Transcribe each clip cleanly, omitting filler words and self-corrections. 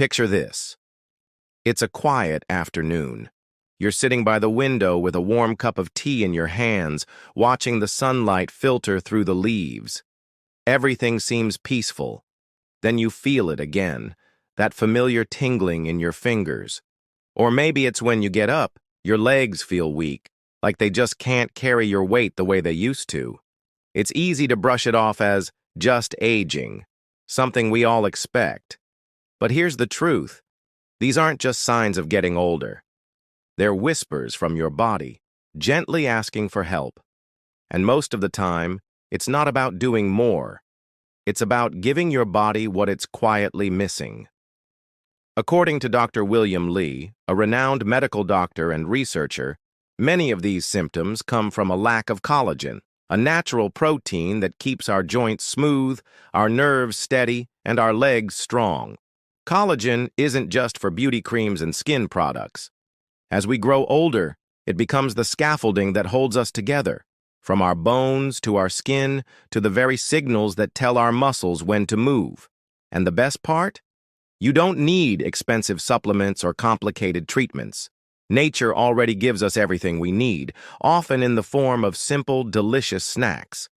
Picture this. It's a quiet afternoon. You're sitting by the window with a warm cup of tea in your hands, watching the sunlight filter through the leaves. Everything seems peaceful. Then you feel it again, that familiar tingling in your fingers. Or maybe it's when you get up, your legs feel weak, like they just can't carry your weight the way they used to. It's easy to brush it off as just aging, something we all expect. But here's the truth. These aren't just signs of getting older. They're whispers from your body, gently asking for help. And most of the time, it's not about doing more. It's about giving your body what it's quietly missing. According to Dr. William Lee, a renowned medical doctor and researcher, many of these symptoms come from a lack of collagen, a natural protein that keeps our joints smooth, our nerves steady, and our legs strong. Collagen isn't just for beauty creams and skin products. As we grow older, it becomes the scaffolding that holds us together, from our bones to our skin to the very signals that tell our muscles when to move. And the best part? You don't need expensive supplements or complicated treatments. Nature already gives us everything we need, often in the form of simple, delicious snacks.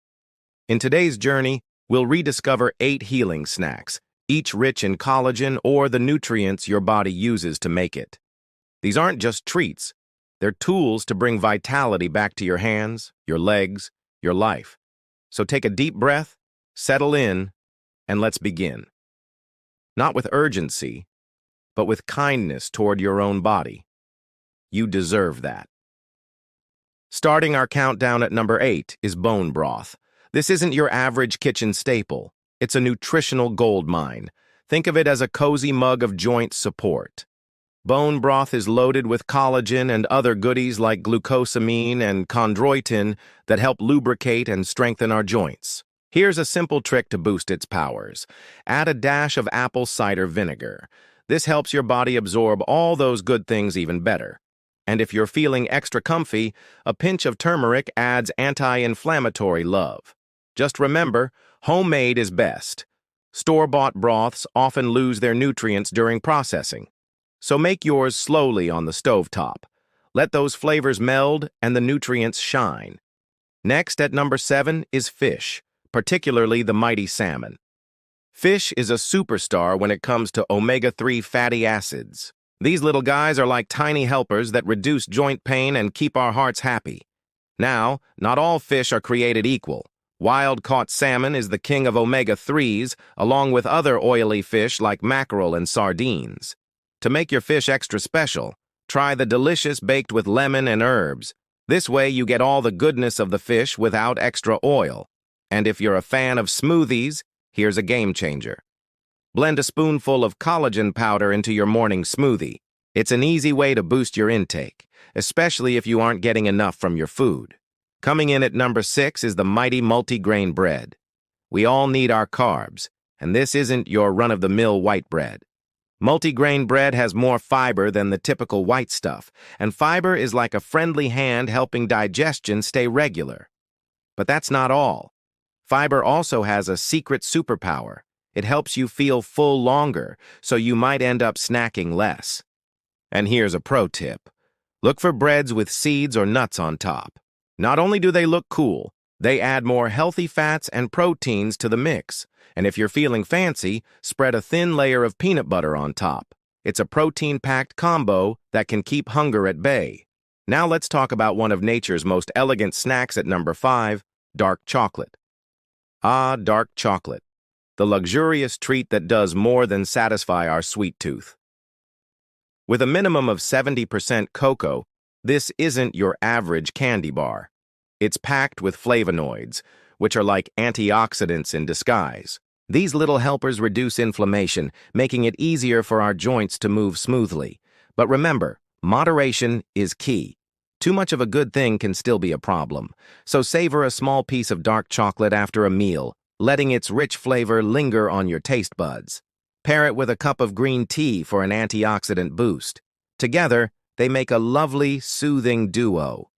In today's journey, we'll rediscover 8 healing snacks, each rich in collagen or the nutrients your body uses to make it. These aren't just treats. They're tools to bring vitality back to your hands, your legs, your life. So take a deep breath, settle in, and let's begin. Not with urgency, but with kindness toward your own body. You deserve that. Starting our countdown at number 8 is bone broth. This isn't your average kitchen staple. It's a nutritional gold mine. Think of it as a cozy mug of joint support. Bone broth is loaded with collagen and other goodies like glucosamine and chondroitin that help lubricate and strengthen our joints. Here's a simple trick to boost its powers. Add a dash of apple cider vinegar. This helps your body absorb all those good things even better. And if you're feeling extra comfy, a pinch of turmeric adds anti-inflammatory love. Just remember, homemade is best. Store-bought broths often lose their nutrients during processing. So make yours slowly on the stovetop. Let those flavors meld and the nutrients shine. Next, at number 7, is fish, particularly the mighty salmon. Fish is a superstar when it comes to omega-3 fatty acids. These little guys are like tiny helpers that reduce joint pain and keep our hearts happy. Now, not all fish are created equal. Wild-caught salmon is the king of omega-3s, along with other oily fish like mackerel and sardines. To make your fish extra special, try the delicious baked with lemon and herbs. This way you get all the goodness of the fish without extra oil. And if you're a fan of smoothies, here's a game changer. Blend a spoonful of collagen powder into your morning smoothie. It's an easy way to boost your intake, especially if you aren't getting enough from your food. Coming in at number 6 is the mighty multigrain bread. We all need our carbs, and this isn't your run-of-the-mill white bread. Multigrain bread has more fiber than the typical white stuff, and fiber is like a friendly hand helping digestion stay regular. But that's not all. Fiber also has a secret superpower. It helps you feel full longer, so you might end up snacking less. And here's a pro tip. Look for breads with seeds or nuts on top. Not only do they look cool, they add more healthy fats and proteins to the mix. And if you're feeling fancy, spread a thin layer of peanut butter on top. It's a protein-packed combo that can keep hunger at bay. Now let's talk about one of nature's most elegant snacks at number 5, dark chocolate. Ah, dark chocolate. The luxurious treat that does more than satisfy our sweet tooth. With a minimum of 70% cocoa, this isn't your average candy bar. It's packed with flavonoids, which are like antioxidants in disguise. These little helpers reduce inflammation, making it easier for our joints to move smoothly. But remember, moderation is key. Too much of a good thing can still be a problem. So savor a small piece of dark chocolate after a meal, letting its rich flavor linger on your taste buds. Pair it with a cup of green tea for an antioxidant boost. Together, they make a lovely, soothing duo.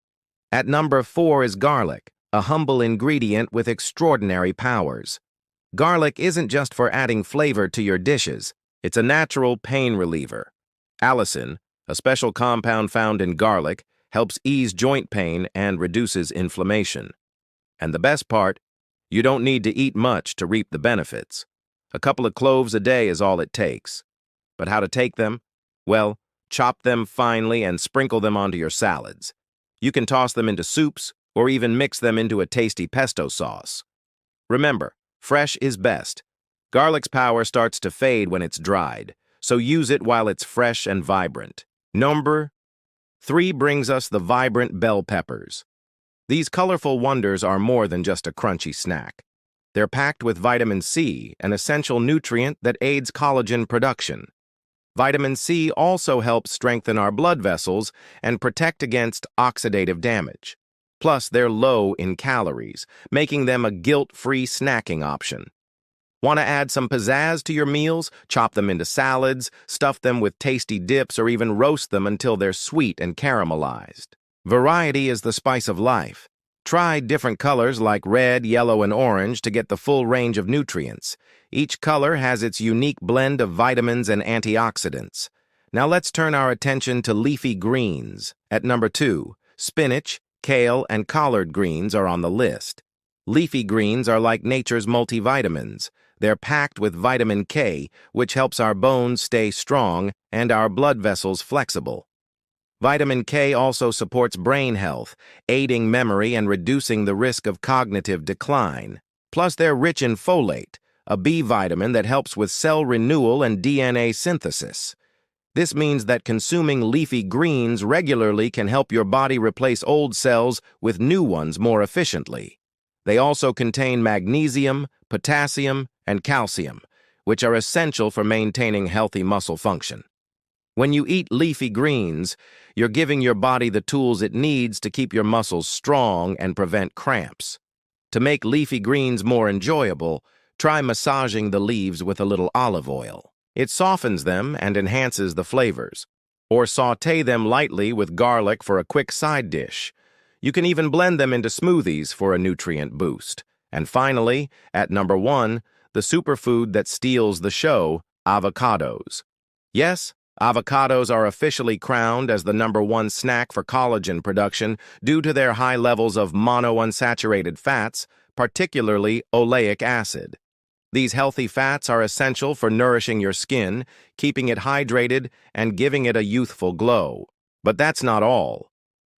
At number 4 is garlic, a humble ingredient with extraordinary powers. Garlic isn't just for adding flavor to your dishes. It's a natural pain reliever. Allicin, a special compound found in garlic, helps ease joint pain and reduces inflammation. And the best part, you don't need to eat much to reap the benefits. A couple of cloves a day is all it takes. But how to take them? Well, chop them finely and sprinkle them onto your salads. You can toss them into soups or even mix them into a tasty pesto sauce. Remember, fresh is best. Garlic's power starts to fade when it's dried, so use it while it's fresh and vibrant. Number 3 brings us the vibrant bell peppers. These colorful wonders are more than just a crunchy snack. They're packed with vitamin C, an essential nutrient that aids collagen production. Vitamin C also helps strengthen our blood vessels and protect against oxidative damage. Plus, they're low in calories, making them a guilt-free snacking option. Want to add some pizzazz to your meals? Chop them into salads, stuff them with tasty dips, or even roast them until they're sweet and caramelized. Variety is the spice of life. Try different colors like red, yellow, and orange to get the full range of nutrients. Each color has its unique blend of vitamins and antioxidants. Now let's turn our attention to leafy greens. At number 2, spinach, kale, and collard greens are on the list. Leafy greens are like nature's multivitamins. They're packed with vitamin K, which helps our bones stay strong and our blood vessels flexible. Vitamin K also supports brain health, aiding memory and reducing the risk of cognitive decline. Plus, they're rich in folate, a B vitamin that helps with cell renewal and DNA synthesis. This means that consuming leafy greens regularly can help your body replace old cells with new ones more efficiently. They also contain magnesium, potassium, and calcium, which are essential for maintaining healthy muscle function. When you eat leafy greens, you're giving your body the tools it needs to keep your muscles strong and prevent cramps. To make leafy greens more enjoyable, try massaging the leaves with a little olive oil. It softens them and enhances the flavors. Or sauté them lightly with garlic for a quick side dish. You can even blend them into smoothies for a nutrient boost. And finally, at number 1, the superfood that steals the show, avocados. Yes, avocados are officially crowned as the number 1 snack for collagen production due to their high levels of monounsaturated fats, particularly oleic acid. These healthy fats are essential for nourishing your skin, keeping it hydrated, and giving it a youthful glow. But that's not all.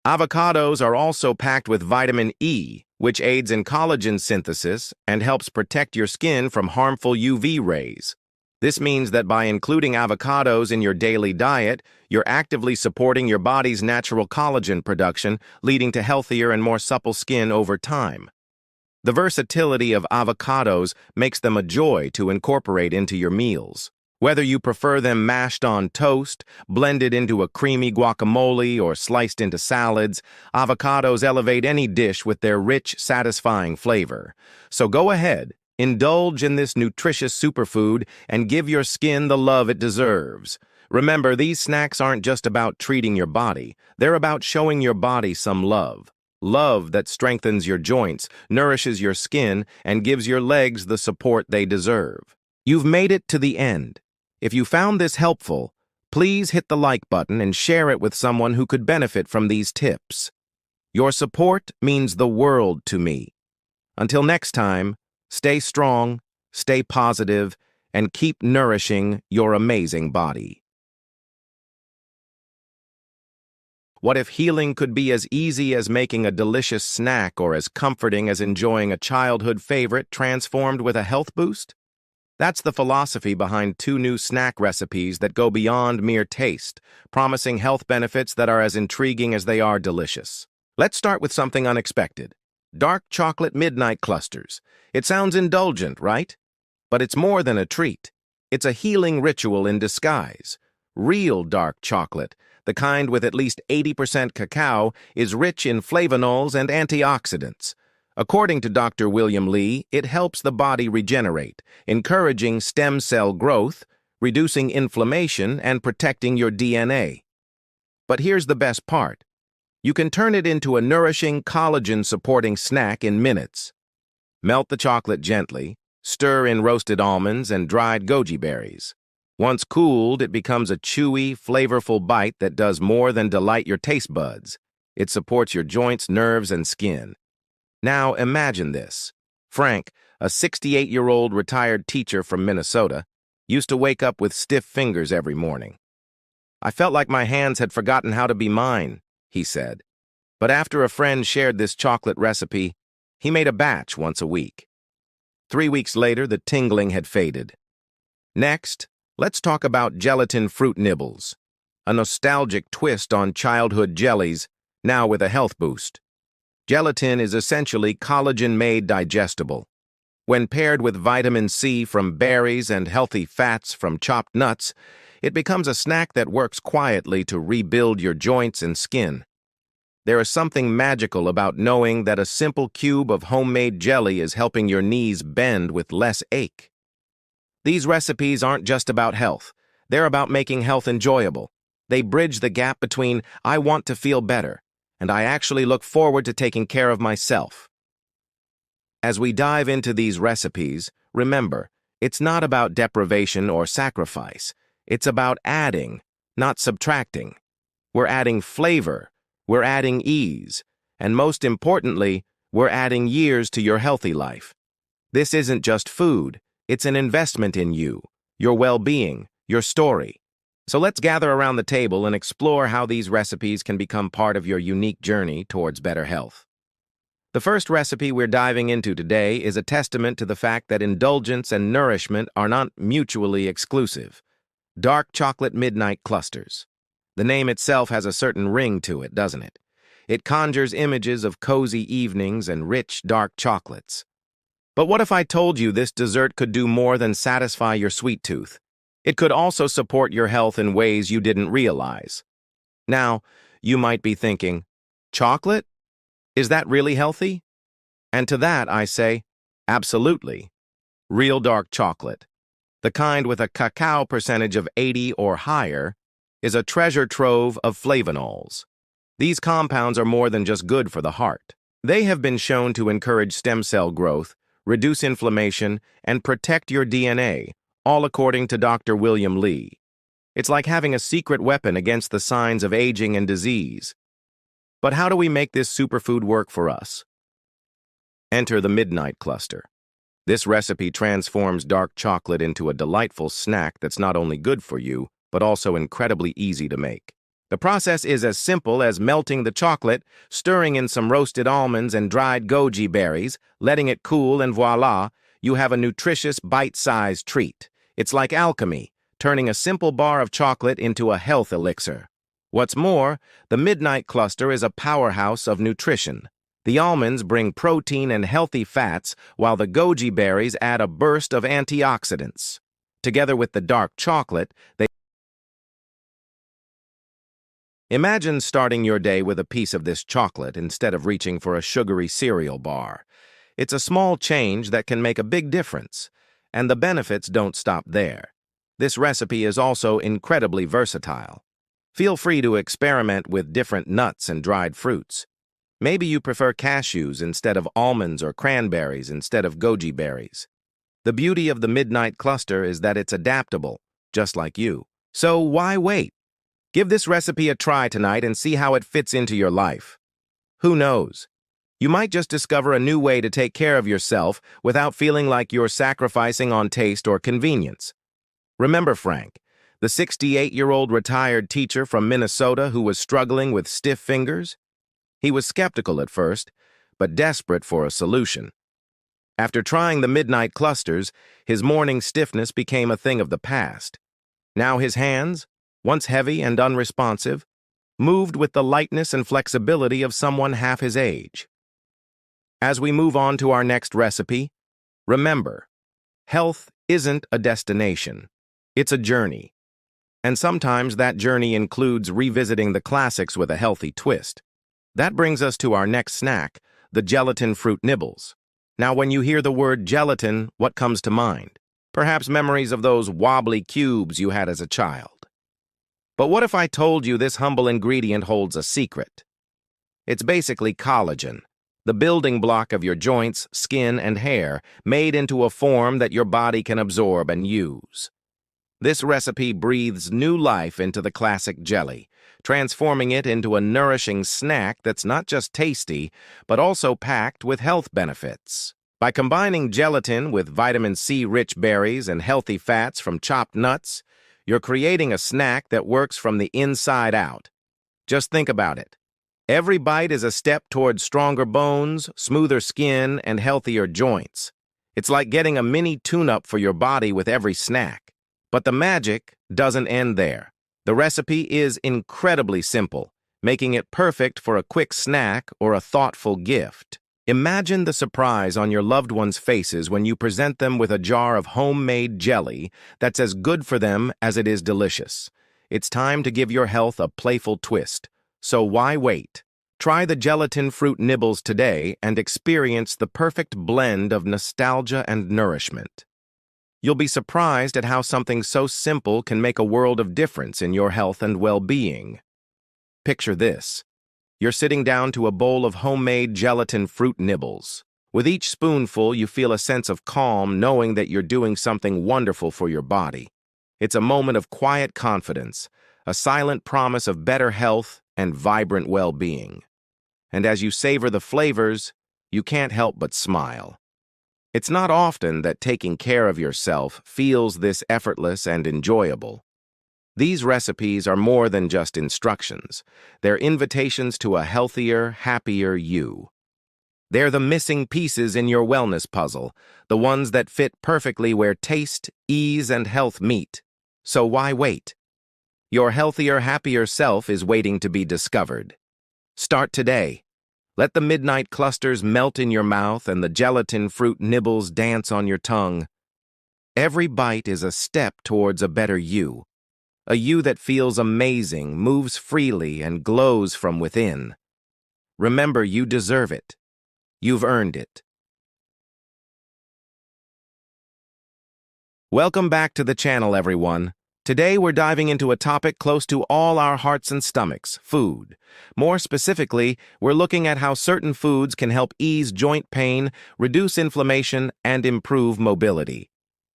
Avocados are also packed with vitamin E, which aids in collagen synthesis and helps protect your skin from harmful UV rays. This means that by including avocados in your daily diet, you're actively supporting your body's natural collagen production, leading to healthier and more supple skin over time. The versatility of avocados makes them a joy to incorporate into your meals. Whether you prefer them mashed on toast, blended into a creamy guacamole, or sliced into salads, avocados elevate any dish with their rich, satisfying flavor. So go ahead, indulge in this nutritious superfood and give your skin the love it deserves. Remember, these snacks aren't just about treating your body. They're about showing your body some love. Love that strengthens your joints, nourishes your skin, and gives your legs the support they deserve. You've made it to the end. If you found this helpful, please hit the like button and share it with someone who could benefit from these tips. Your support means the world to me. Until next time, stay strong, stay positive, and keep nourishing your amazing body. What if healing could be as easy as making a delicious snack or as comforting as enjoying a childhood favorite transformed with a health boost? That's the philosophy behind 2 new snack recipes that go beyond mere taste, promising health benefits that are as intriguing as they are delicious. Let's start with something unexpected. Dark chocolate midnight clusters. It sounds indulgent, right? But it's more than a treat. It's a healing ritual in disguise. Real dark chocolate, the kind with at least 80% cacao, is rich in flavonols and antioxidants. According to Dr. William Lee, it helps the body regenerate, encouraging stem cell growth, reducing inflammation, and protecting your DNA. But here's the best part. You can turn it into a nourishing, collagen-supporting snack in minutes. Melt the chocolate gently, stir in roasted almonds and dried goji berries. Once cooled, it becomes a chewy, flavorful bite that does more than delight your taste buds. It supports your joints, nerves, and skin. Now imagine this. Frank, a 68-year-old retired teacher from Minnesota, used to wake up with stiff fingers every morning. "I felt like my hands had forgotten how to be mine," he said. But after a friend shared this chocolate recipe, he made a batch once a week. 3 weeks later, the tingling had faded. Next, let's talk about gelatin fruit nibbles, a nostalgic twist on childhood jellies, now with a health boost. Gelatin is essentially collagen-made digestible. When paired with vitamin C from berries and healthy fats from chopped nuts, it becomes a snack that works quietly to rebuild your joints and skin. There is something magical about knowing that a simple cube of homemade jelly is helping your knees bend with less ache. These recipes aren't just about health. They're about making health enjoyable. They bridge the gap between "I want to feel better" and "I actually look forward to taking care of myself." As we dive into these recipes, remember, it's not about deprivation or sacrifice. It's about adding, not subtracting. We're adding flavor, we're adding ease, and most importantly, we're adding years to your healthy life. This isn't just food, it's an investment in you, your well-being, your story. So let's gather around the table and explore how these recipes can become part of your unique journey towards better health. The first recipe we're diving into today is a testament to the fact that indulgence and nourishment are not mutually exclusive. Dark chocolate midnight clusters. The name itself has a certain ring to it, doesn't it? It conjures images of cozy evenings and rich, dark chocolates. But what if I told you this dessert could do more than satisfy your sweet tooth? It could also support your health in ways you didn't realize. Now, you might be thinking, chocolate? Is that really healthy? And to that I say, absolutely. Real dark chocolate, the kind with a cacao percentage of 80 or higher, is a treasure trove of flavonols. These compounds are more than just good for the heart. They have been shown to encourage stem cell growth, reduce inflammation, and protect your DNA, all according to Dr. William Lee. It's like having a secret weapon against the signs of aging and disease. But how do we make this superfood work for us? Enter the midnight cluster. This recipe transforms dark chocolate into a delightful snack that's not only good for you, but also incredibly easy to make. The process is as simple as melting the chocolate, stirring in some roasted almonds and dried goji berries, letting it cool, and voila, you have a nutritious, bite-sized treat. It's like alchemy, turning a simple bar of chocolate into a health elixir. What's more, the midnight cluster is a powerhouse of nutrition. The almonds bring protein and healthy fats, while the goji berries add a burst of antioxidants. Together with the dark chocolate, they imagine starting your day with a piece of this chocolate instead of reaching for a sugary cereal bar. It's a small change that can make a big difference, and the benefits don't stop there. This recipe is also incredibly versatile. Feel free to experiment with different nuts and dried fruits. Maybe you prefer cashews instead of almonds or cranberries instead of goji berries. The beauty of the midnight cluster is that it's adaptable, just like you. So why wait? Give this recipe a try tonight and see how it fits into your life. Who knows? You might just discover a new way to take care of yourself without feeling like you're sacrificing on taste or convenience. Remember Frank, the 68-year-old retired teacher from Minnesota who was struggling with stiff fingers? He was skeptical at first, but desperate for a solution. After trying the midnight clusters, his morning stiffness became a thing of the past. Now his hands, once heavy and unresponsive, moved with the lightness and flexibility of someone half his age. As we move on to our next recipe, remember, health isn't a destination, it's a journey. And sometimes that journey includes revisiting the classics with a healthy twist. That brings us to our next snack, the gelatin fruit nibbles. Now, when you hear the word gelatin, what comes to mind? Perhaps memories of those wobbly cubes you had as a child. But what if I told you this humble ingredient holds a secret? It's basically collagen, the building block of your joints, skin, and hair, made into a form that your body can absorb and use. This recipe breathes new life into the classic jelly, transforming it into a nourishing snack that's not just tasty, but also packed with health benefits. By combining gelatin with vitamin C-rich berries and healthy fats from chopped nuts, you're creating a snack that works from the inside out. Just think about it. Every bite is a step towards stronger bones, smoother skin, and healthier joints. It's like getting a mini tune-up for your body with every snack. But the magic doesn't end there. The recipe is incredibly simple, making it perfect for a quick snack or a thoughtful gift. Imagine the surprise on your loved ones' faces when you present them with a jar of homemade jelly that's as good for them as it is delicious. It's time to give your health a playful twist. So why wait? Try the gelatin fruit nibbles today and experience the perfect blend of nostalgia and nourishment. You'll be surprised at how something so simple can make a world of difference in your health and well-being. Picture this. You're sitting down to a bowl of homemade gelatin fruit nibbles. With each spoonful, you feel a sense of calm knowing that you're doing something wonderful for your body. It's a moment of quiet confidence, a silent promise of better health and vibrant well-being. And as you savor the flavors, you can't help but smile. It's not often that taking care of yourself feels this effortless and enjoyable. These recipes are more than just instructions. They're invitations to a healthier, happier you. They're the missing pieces in your wellness puzzle, the ones that fit perfectly where taste, ease, and health meet. So why wait? Your healthier, happier self is waiting to be discovered. Start today. Let the midnight clusters melt in your mouth and the gelatin fruit nibbles dance on your tongue. Every bite is a step towards a better you. A you that feels amazing, moves freely, and glows from within. Remember, you deserve it. You've earned it. Welcome back to the channel, everyone. Today we're diving into a topic close to all our hearts and stomachs, food. More specifically, we're looking at how certain foods can help ease joint pain, reduce inflammation, and improve mobility.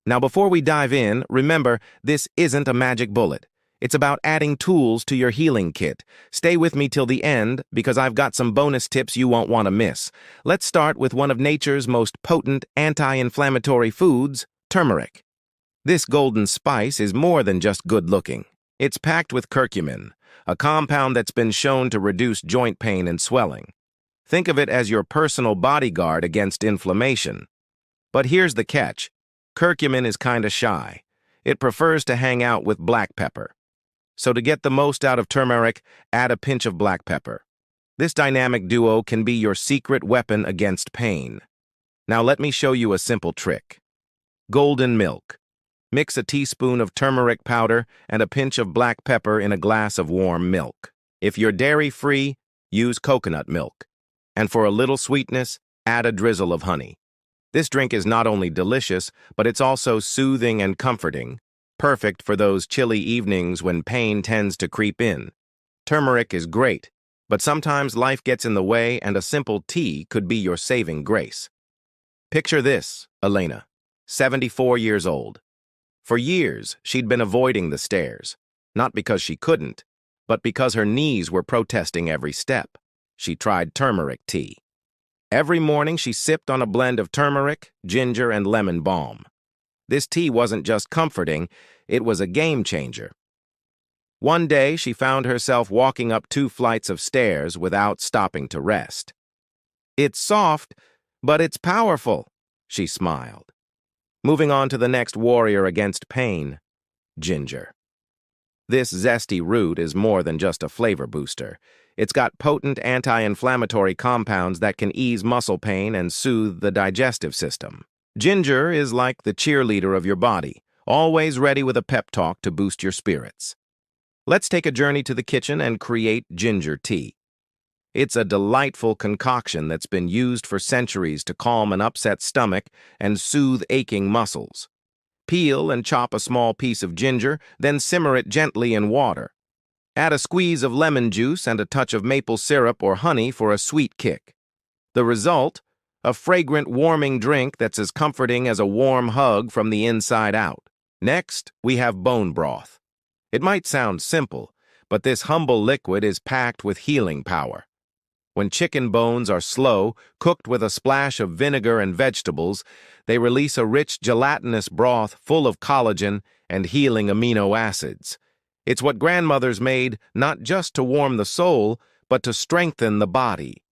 Now, before we dive in, remember, this isn't a magic bullet. It's about adding tools to your healing kit. Stay with me till the end, because I've got some bonus tips you won't want to miss. Let's start with one of nature's most potent anti-inflammatory foods, turmeric. This golden spice is more than just good-looking. It's packed with curcumin, a compound that's been shown to reduce joint pain and swelling. Think of it as your personal bodyguard against inflammation. But here's the catch. Curcumin is kinda shy. It prefers to hang out with black pepper. So to get the most out of turmeric, add a pinch of black pepper. This dynamic duo can be your secret weapon against pain. Now let me show you a simple trick. Golden milk. Mix a teaspoon of turmeric powder and a pinch of black pepper in a glass of warm milk. If you're dairy-free, use coconut milk. And for a little sweetness, add a drizzle of honey. This drink is not only delicious, but it's also soothing and comforting, perfect for those chilly evenings when pain tends to creep in. Turmeric is great, but sometimes life gets in the way and a simple tea could be your saving grace. Picture this, Elena, 74 years old. For years, she'd been avoiding the stairs, not because she couldn't, but because her knees were protesting every step. She tried turmeric tea. Every morning, she sipped on a blend of turmeric, ginger, and lemon balm. This tea wasn't just comforting, it was a game changer. One day, she found herself walking up 2 flights of stairs without stopping to rest. "It's soft, but it's powerful," she smiled. Moving on to the next warrior against pain, ginger. This zesty root is more than just a flavor booster. It's got potent anti-inflammatory compounds that can ease muscle pain and soothe the digestive system. Ginger is like the cheerleader of your body, always ready with a pep talk to boost your spirits. Let's take a journey to the kitchen and create ginger tea. It's a delightful concoction that's been used for centuries to calm an upset stomach and soothe aching muscles. Peel and chop a small piece of ginger, then simmer it gently in water. Add a squeeze of lemon juice and a touch of maple syrup or honey for a sweet kick. The result? A fragrant, warming drink that's as comforting as a warm hug from the inside out. Next, we have bone broth. It might sound simple, but this humble liquid is packed with healing power. When chicken bones are slow, cooked with a splash of vinegar and vegetables, they release a rich gelatinous broth full of collagen and healing amino acids. It's what grandmothers made not just to warm the soul, but to strengthen the body.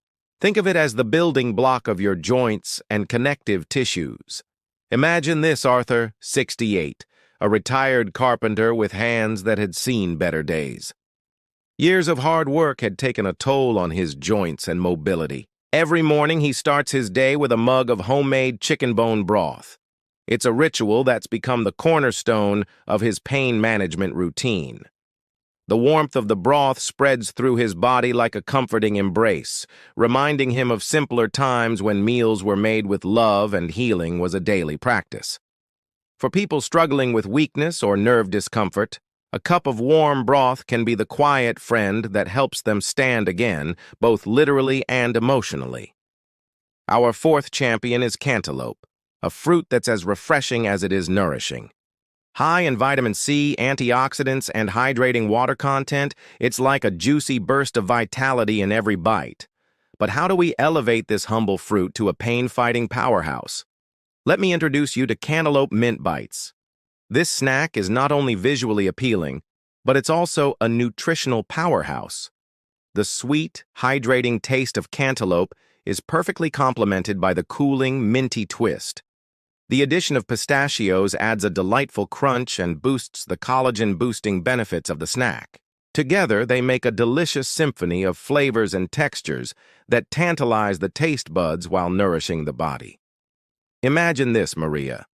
Think of it as the building block of your joints and connective tissues. Imagine this, Arthur, 68, a retired carpenter with hands that had seen better days. Years of hard work had taken a toll on his joints and mobility. Every morning he starts his day with a mug of homemade chicken bone broth. It's a ritual that's become the cornerstone of his pain management routine. The warmth of the broth spreads through his body like a comforting embrace, reminding him of simpler times when meals were made with love and healing was a daily practice. For people struggling with weakness or nerve discomfort, a cup of warm broth can be the quiet friend that helps them stand again, both literally and emotionally. Our fourth champion is cantaloupe, a fruit that's as refreshing as it is nourishing. High in vitamin C, antioxidants, and hydrating water content, it's like a juicy burst of vitality in every bite. But how do we elevate this humble fruit to a pain-fighting powerhouse? Let me introduce you to cantaloupe mint bites. This snack is not only visually appealing, but it's also a nutritional powerhouse. The sweet, hydrating taste of cantaloupe is perfectly complemented by the cooling, minty twist. The addition of pistachios adds a delightful crunch and boosts the collagen-boosting benefits of the snack. Together, they make a delicious symphony of flavors and textures that tantalize the taste buds while nourishing the body. Imagine this, Maria,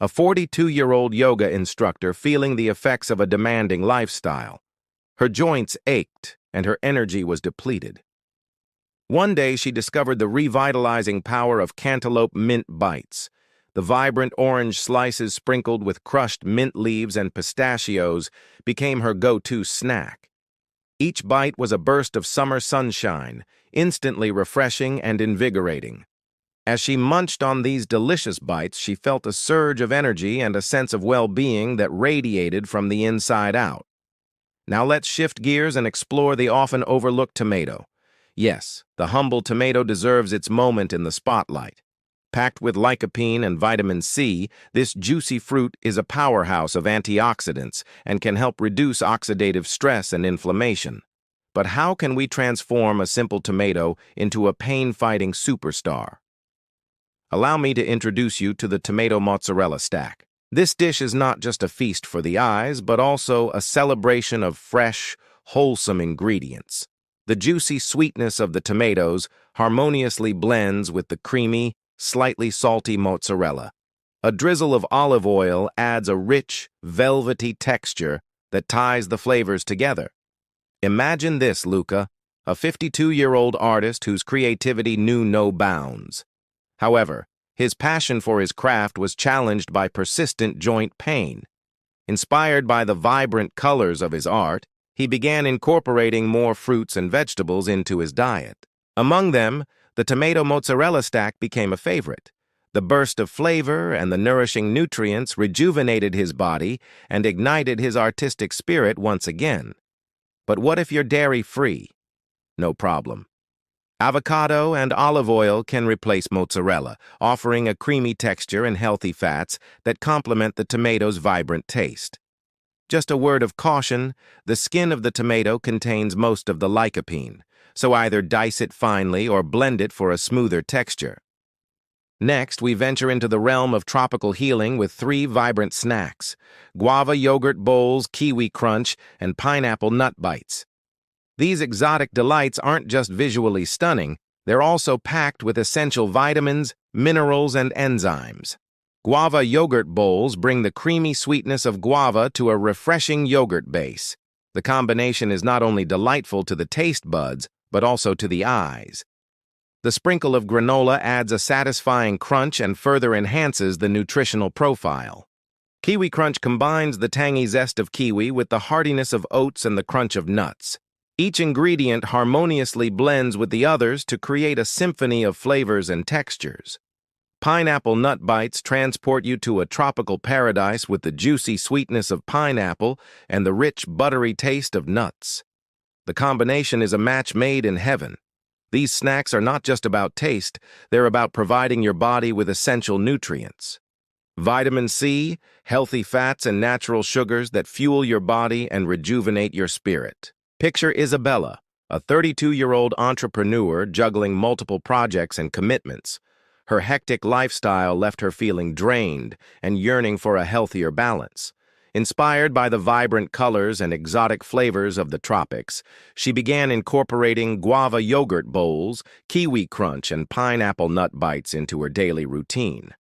a 42-year-old yoga instructor feeling the effects of a demanding lifestyle. Her joints ached, and her energy was depleted. One day, she discovered the revitalizing power of cantaloupe mint bites. The vibrant orange slices sprinkled with crushed mint leaves and pistachios became her go-to snack. Each bite was a burst of summer sunshine, instantly refreshing and invigorating. As she munched on these delicious bites, she felt a surge of energy and a sense of well-being that radiated from the inside out. Now let's shift gears and explore the often overlooked tomato. Yes, the humble tomato deserves its moment in the spotlight. Packed with lycopene and vitamin C, this juicy fruit is a powerhouse of antioxidants and can help reduce oxidative stress and inflammation. But how can we transform a simple tomato into a pain-fighting superstar? Allow me to introduce you to the tomato mozzarella stack. This dish is not just a feast for the eyes, but also a celebration of fresh, wholesome ingredients. The juicy sweetness of the tomatoes harmoniously blends with the creamy, slightly salty mozzarella. A drizzle of olive oil adds a rich, velvety texture that ties the flavors together. Imagine this, Luca, a 52-year-old artist whose creativity knew no bounds. However, his passion for his craft was challenged by persistent joint pain. Inspired by the vibrant colors of his art, he began incorporating more fruits and vegetables into his diet. Among them, the tomato mozzarella stack became a favorite. The burst of flavor and the nourishing nutrients rejuvenated his body and ignited his artistic spirit once again. But what if you're dairy-free? No problem. Avocado and olive oil can replace mozzarella, offering a creamy texture and healthy fats that complement the tomato's vibrant taste. Just a word of caution, the skin of the tomato contains most of the lycopene, so either dice it finely or blend it for a smoother texture. Next, we venture into the realm of tropical healing with 3 vibrant snacks: guava yogurt bowls, kiwi crunch, and pineapple nut bites. These exotic delights aren't just visually stunning, they're also packed with essential vitamins, minerals, and enzymes. Guava yogurt bowls bring the creamy sweetness of guava to a refreshing yogurt base. The combination is not only delightful to the taste buds, but also to the eyes. The sprinkle of granola adds a satisfying crunch and further enhances the nutritional profile. Kiwi Crunch combines the tangy zest of kiwi with the heartiness of oats and the crunch of nuts. Each ingredient harmoniously blends with the others to create a symphony of flavors and textures. Pineapple nut bites transport you to a tropical paradise with the juicy sweetness of pineapple and the rich, buttery taste of nuts. The combination is a match made in heaven. These snacks are not just about taste, they're about providing your body with essential nutrients. Vitamin C, healthy fats, and natural sugars that fuel your body and rejuvenate your spirit. Picture Isabella, a 32-year-old entrepreneur juggling multiple projects and commitments. Her hectic lifestyle left her feeling drained and yearning for a healthier balance. Inspired by the vibrant colors and exotic flavors of the tropics, she began incorporating guava yogurt bowls, kiwi crunch, and pineapple nut bites into her daily routine.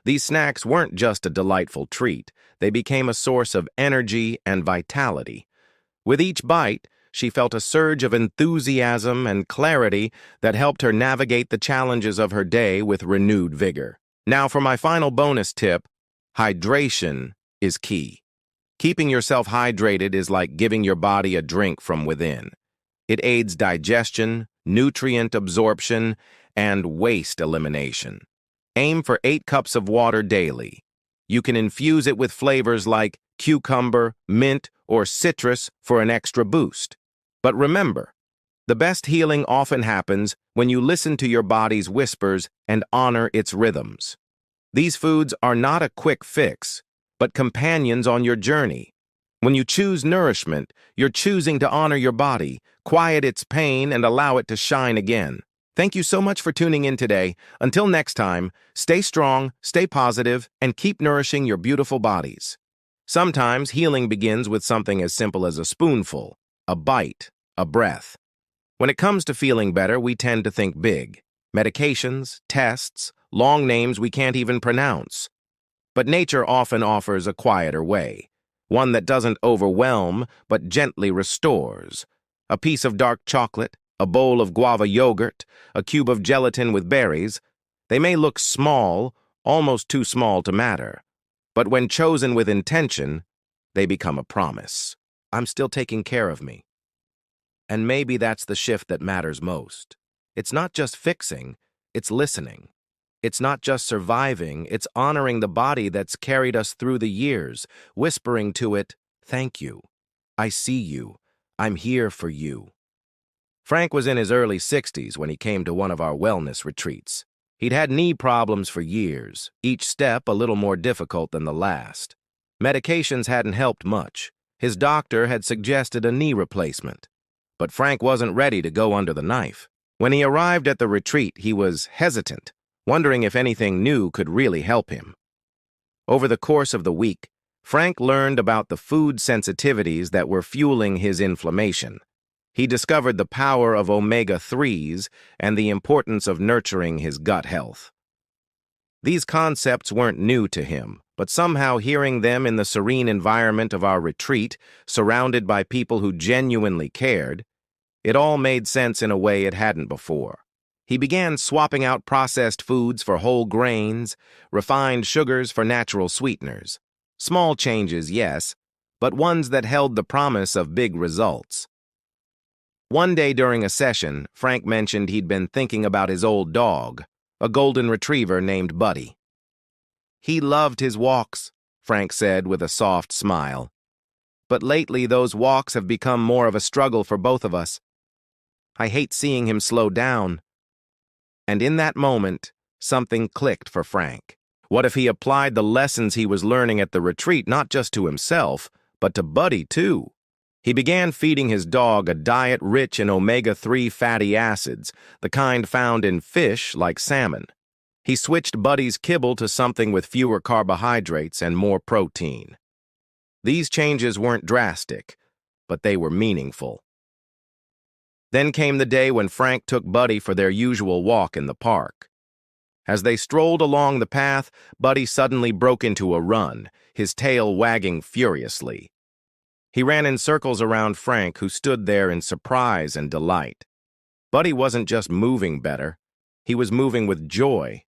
These snacks weren't just a delightful treat, they became a source of energy and vitality. With each bite, she felt a surge of enthusiasm and clarity that helped her navigate the challenges of her day with renewed vigor. Now for my final bonus tip, hydration is key. Keeping yourself hydrated is like giving your body a drink from within. It aids digestion, nutrient absorption, and waste elimination. Aim for 8 cups of water daily. You can infuse it with flavors like cucumber, mint, or citrus for an extra boost. But remember, the best healing often happens when you listen to your body's whispers and honor its rhythms. These foods are not a quick fix, but companions on your journey. When you choose nourishment, you're choosing to honor your body, quiet its pain, and allow it to shine again. Thank you so much for tuning in today. Until next time, stay strong, stay positive, and keep nourishing your beautiful bodies. Sometimes healing begins with something as simple as a spoonful, a bite, a breath. When it comes to feeling better, we tend to think big. Medications, tests, long names we can't even pronounce. But nature often offers a quieter way, one that doesn't overwhelm but gently restores. A piece of dark chocolate, a bowl of guava yogurt, a cube of gelatin with berries. They may look small, almost too small to matter. But when chosen with intention, they become a promise. I'm still taking care of me. And maybe that's the shift that matters most. It's not just fixing, it's listening. It's not just surviving, it's honoring the body that's carried us through the years, whispering to it, "Thank you. I see you. I'm here for you." Frank was in his early 60s when he came to one of our wellness retreats. He'd had knee problems for years, each step a little more difficult than the last. Medications hadn't helped much. His doctor had suggested a knee replacement. But Frank wasn't ready to go under the knife. When he arrived at the retreat, he was hesitant, wondering if anything new could really help him. Over the course of the week, Frank learned about the food sensitivities that were fueling his inflammation. He discovered the power of omega-3s and the importance of nurturing his gut health. These concepts weren't new to him, but somehow hearing them in the serene environment of our retreat, surrounded by people who genuinely cared, it all made sense in a way it hadn't before. He began swapping out processed foods for whole grains, refined sugars for natural sweeteners. Small changes, yes, but ones that held the promise of big results. One day during a session, Frank mentioned he'd been thinking about his old dog, a golden retriever named Buddy. "He loved his walks," Frank said with a soft smile. "But lately those walks have become more of a struggle for both of us. I hate seeing him slow down." And in that moment, something clicked for Frank. What if he applied the lessons he was learning at the retreat not just to himself, but to Buddy too? He began feeding his dog a diet rich in omega-3 fatty acids, the kind found in fish like salmon. He switched Buddy's kibble to something with fewer carbohydrates and more protein. These changes weren't drastic, but they were meaningful. Then came the day when Frank took Buddy for their usual walk in the park. As they strolled along the path, Buddy suddenly broke into a run, his tail wagging furiously. He ran in circles around Frank, who stood there in surprise and delight. Buddy wasn't just moving better, he was moving with joy.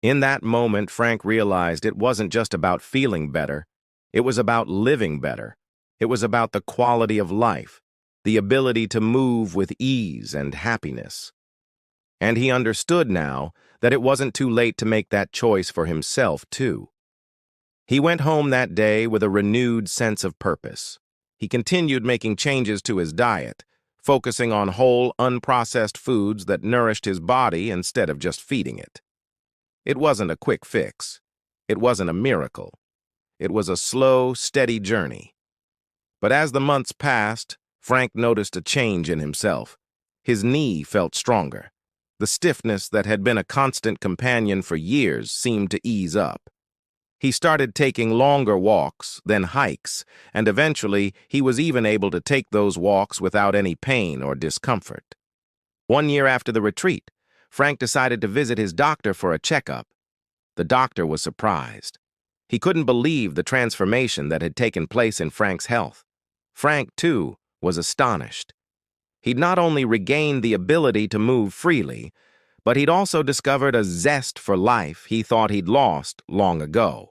In that moment, Frank realized it wasn't just about feeling better, it was about living better. It was about the quality of life, the ability to move with ease and happiness. And he understood now that it wasn't too late to make that choice for himself, too. He went home that day with a renewed sense of purpose. He continued making changes to his diet, focusing on whole, unprocessed foods that nourished his body instead of just feeding it. It wasn't a quick fix. It wasn't a miracle. It was a slow, steady journey. But as the months passed, Frank noticed a change in himself. His knee felt stronger. The stiffness that had been a constant companion for years seemed to ease up. He started taking longer walks, then hikes, and eventually he was even able to take those walks without any pain or discomfort. 1 year after the retreat, Frank decided to visit his doctor for a checkup. The doctor was surprised. He couldn't believe the transformation that had taken place in Frank's health. Frank, too, was astonished. He'd not only regained the ability to move freely, but he'd also discovered a zest for life he thought he'd lost long ago.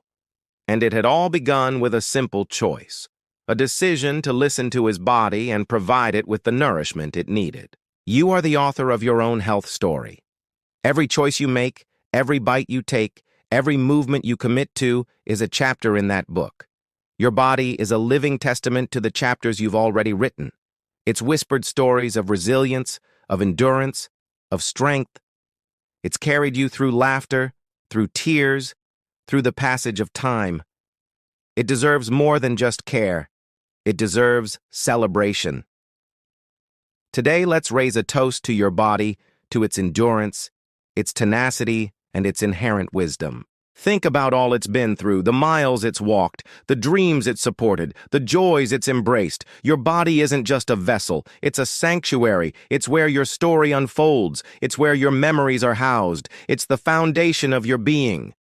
And it had all begun with a simple choice, a decision to listen to his body and provide it with the nourishment it needed. You are the author of your own health story. Every choice you make, every bite you take, every movement you commit to is a chapter in that book. Your body is a living testament to the chapters you've already written. It's whispered stories of resilience, of endurance, of strength. It's carried you through laughter, through tears, through the passage of time. It deserves more than just care. It deserves celebration. Today, let's raise a toast to your body, to its endurance, its tenacity, and its inherent wisdom. Think about all it's been through, the miles it's walked, the dreams it's supported, the joys it's embraced. Your body isn't just a vessel, it's a sanctuary. It's where your story unfolds. It's where your memories are housed. It's the foundation of your being.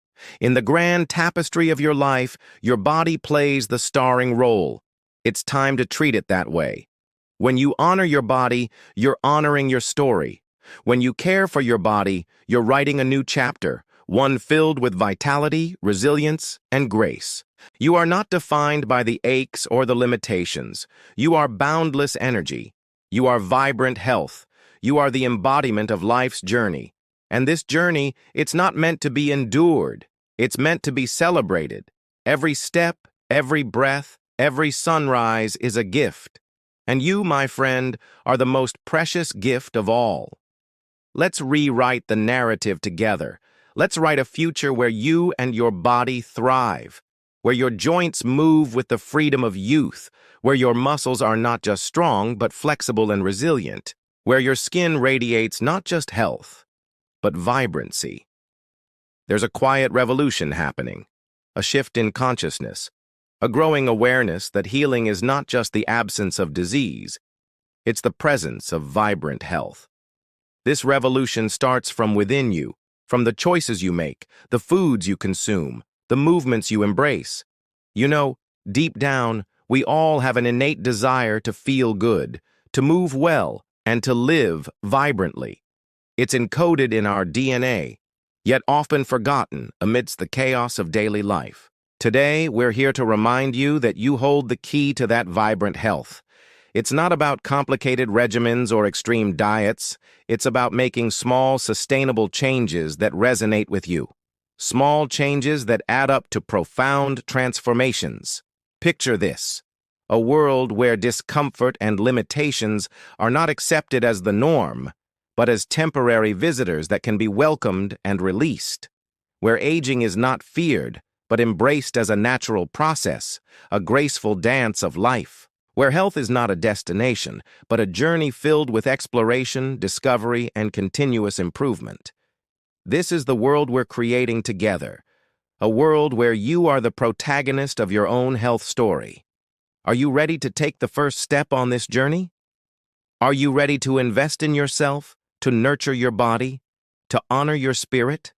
In the grand tapestry of your life, your body plays the starring role. It's time to treat it that way. When you honor your body, you're honoring your story. When you care for your body, you're writing a new chapter, one filled with vitality, resilience, and grace. You are not defined by the aches or the limitations. You are boundless energy. You are vibrant health. You are the embodiment of life's journey. And this journey, it's not meant to be endured. It's meant to be celebrated. Every step, every breath, every sunrise is a gift. And you, my friend, are the most precious gift of all. Let's rewrite the narrative together. Let's write a future where you and your body thrive, where your joints move with the freedom of youth, where your muscles are not just strong but flexible and resilient, where your skin radiates not just health, but vibrancy. There's a quiet revolution happening, a shift in consciousness, a growing awareness that healing is not just the absence of disease, it's the presence of vibrant health. This revolution starts from within you, from the choices you make, the foods you consume, the movements you embrace. You know, deep down, we all have an innate desire to feel good, to move well, and to live vibrantly. It's encoded in our DNA, yet often forgotten amidst the chaos of daily life. Today, we're here to remind you that you hold the key to that vibrant health. It's not about complicated regimens or extreme diets. It's about making small, sustainable changes that resonate with you. Small changes that add up to profound transformations. Picture this: a world where discomfort and limitations are not accepted as the norm, but as temporary visitors that can be welcomed and released. Where aging is not feared, but embraced as a natural process, a graceful dance of life. Where health is not a destination, but a journey filled with exploration, discovery, and continuous improvement. This is the world we're creating together, a world where you are the protagonist of your own health story. Are you ready to take the first step on this journey? Are you ready to invest in yourself, to nurture your body, to honor your spirit?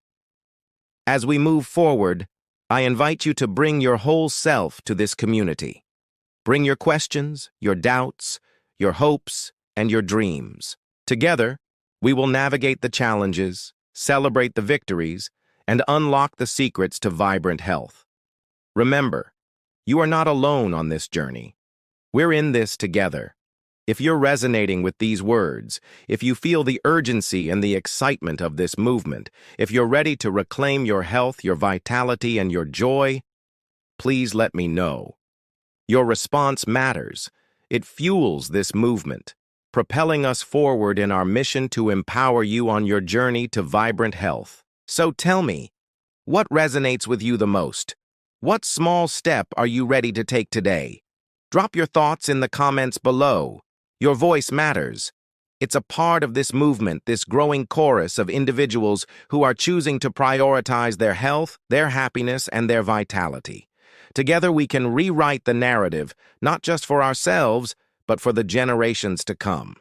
As we move forward, I invite you to bring your whole self to this community. Bring your questions, your doubts, your hopes, and your dreams. Together, we will navigate the challenges, celebrate the victories, and unlock the secrets to vibrant health. Remember, you are not alone on this journey. We're in this together. If you're resonating with these words, if you feel the urgency and the excitement of this movement, if you're ready to reclaim your health, your vitality, and your joy, please let me know. Your response matters. It fuels this movement, propelling us forward in our mission to empower you on your journey to vibrant health. So tell me, what resonates with you the most? What small step are you ready to take today? Drop your thoughts in the comments below. Your voice matters. It's a part of this movement, this growing chorus of individuals who are choosing to prioritize their health, their happiness, and their vitality. Together we can rewrite the narrative, not just for ourselves, but for the generations to come.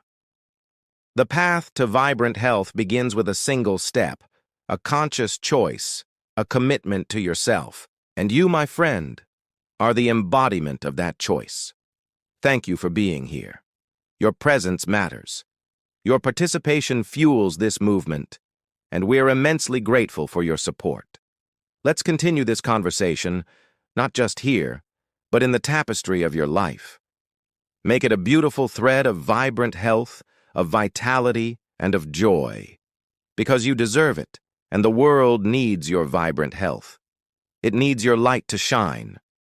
The path to vibrant health begins with a single step, a conscious choice, a commitment to yourself. And you, my friend, are the embodiment of that choice. Thank you for being here. Your presence matters. Your participation fuels this movement, and we're immensely grateful for your support. Let's continue this conversation, not just here, but in the tapestry of your life. Make it a beautiful thread of vibrant health, of vitality, and of joy. Because you deserve it, and the world needs your vibrant health. It needs your light to shine,